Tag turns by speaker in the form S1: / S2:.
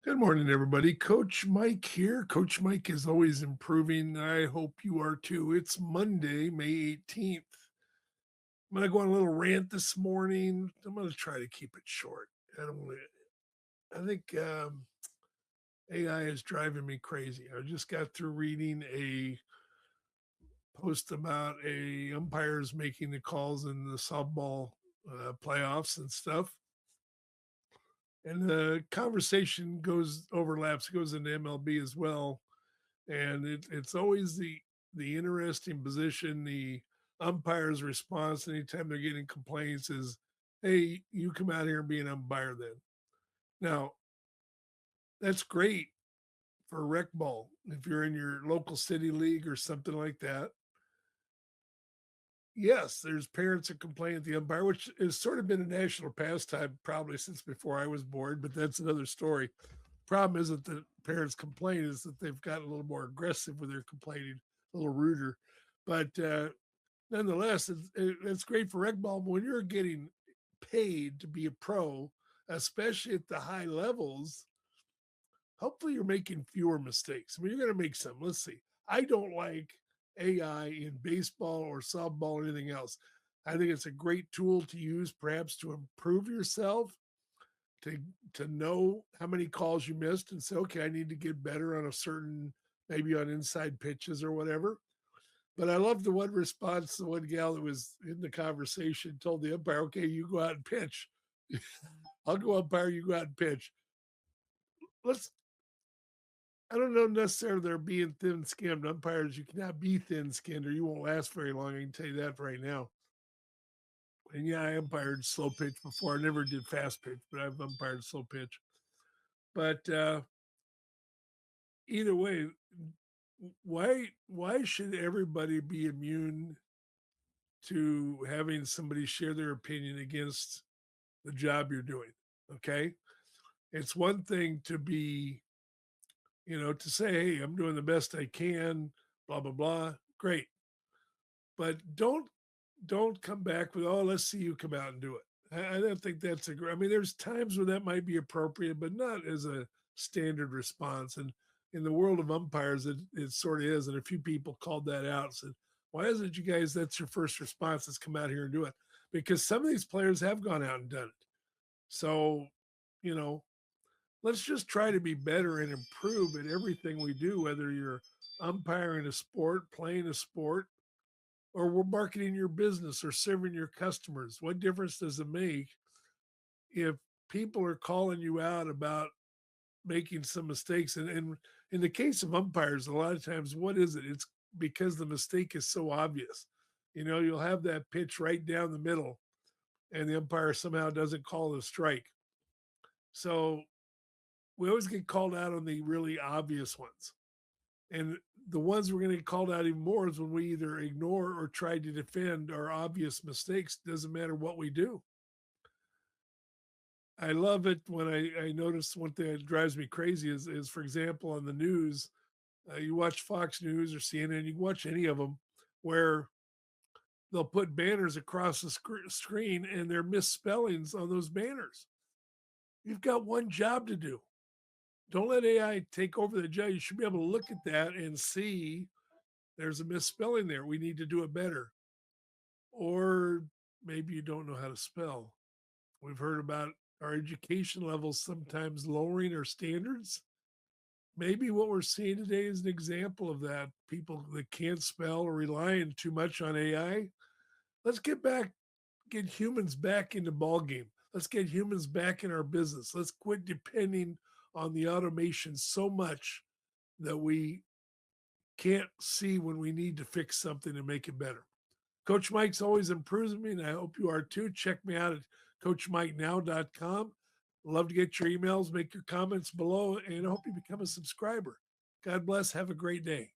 S1: Good morning, everybody. Coach Mike here. Coach Mike is always improving. I hope you are too. It's Monday, May 18th. I'm going to go on a little rant this morning. I'm going to try to keep it short. I think AI is driving me crazy. I just got through reading a post about a umpires making the calls in the softball playoffs and stuff. And the conversation goes into MLB as well, and it's always the interesting position. The umpire's response anytime they're getting complaints is, "Hey, you come out here and be an umpire." Then now that's great for rec ball if you're in your local city league or something like that. Yes, there's parents that complain at the umpire, which has sort of been a national pastime probably since before I was born, but that's another story. Problem isn't that parents complain, is that they've gotten a little more aggressive with their complaining, a little ruder. But nonetheless, it's great for rec ball. But when you're getting paid to be a pro, especially at the high levels, hopefully you're making fewer mistakes. I mean, you're going to make some. Let's see. I don't like AI in baseball or softball or anything else. I think it's a great tool to use, perhaps to improve yourself, to to know how many calls you missed and say, okay, I need to get better on a certain, maybe on inside pitches or whatever. But I love the one response, the one gal that was in the conversation told the umpire, okay, you go out and pitch. I'll go umpire, you go out and pitch. Let's I don't know necessarily they're being thin skinned. Umpires, you cannot be thin skinned or you won't last very long. I can tell you that right now. And yeah, I umpired slow pitch before. I never did fast pitch, but I've umpired slow pitch. But either way, why should everybody be immune to having somebody share their opinion against the job you're doing? Okay, it's one thing to be, to say, hey, I'm doing the best I can, blah blah blah, great, but don't come back with, oh, let's see you come out and do it. I don't think that's a great. I mean, there's times when that might be appropriate, but not as a standard response. And in the world of umpires, it sort of is. And a few people called that out and said, why isn't you guys, that's your first response, is come out here and do it? Because some of these players have gone out and done it. So, you know, let's just try to be better and improve at everything we do, whether you're umpiring a sport, playing a sport, or we're marketing your business or serving your customers. What difference does it make if people are calling you out about making some mistakes? And in the case of umpires, a lot of times, what is it? It's because the mistake is so obvious. You'll have that pitch right down the middle, and the umpire somehow doesn't call it a strike. So we always get called out on the really obvious ones. And the ones we're going to get called out even more is when we either ignore or try to defend our obvious mistakes. Doesn't matter what we do. I love it when I notice one thing that drives me crazy is for example, on the news, you watch Fox News or CNN, you can watch any of them where they'll put banners across the screen and they're misspellings on those banners. You've got one job to do. Don't let AI take over the job. You should be able to look at that and see there's a misspelling there. We need to do it better. Or maybe you don't know how to spell. We've heard about our education levels sometimes lowering our standards. Maybe what we're seeing today is an example of that. People that can't spell or relying too much on AI. Let's get humans back in the ball game. Let's get humans back in our business. Let's quit depending on the automation so much that we can't see when we need to fix something and make it better. Coach Mike's always improving me, and I hope you are too. Check me out at coachmikenow.com. Love to get your emails, make your comments below, and I hope you become a subscriber. God bless. Have a great day.